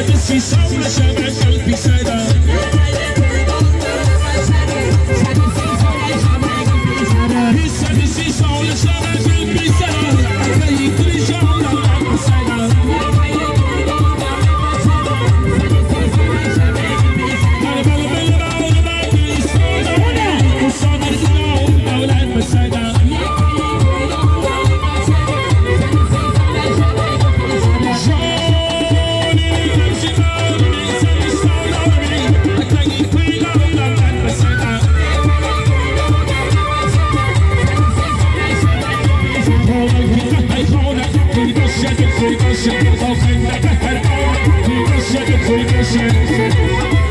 سادسي صولة شباب قلبي سادة سادسي صولة شباب قلبي سادة أكلي كل جولة قلبي سادة أنا بلبل بعود باقي سادة وصادر كلاهم أولاد مسادة Shut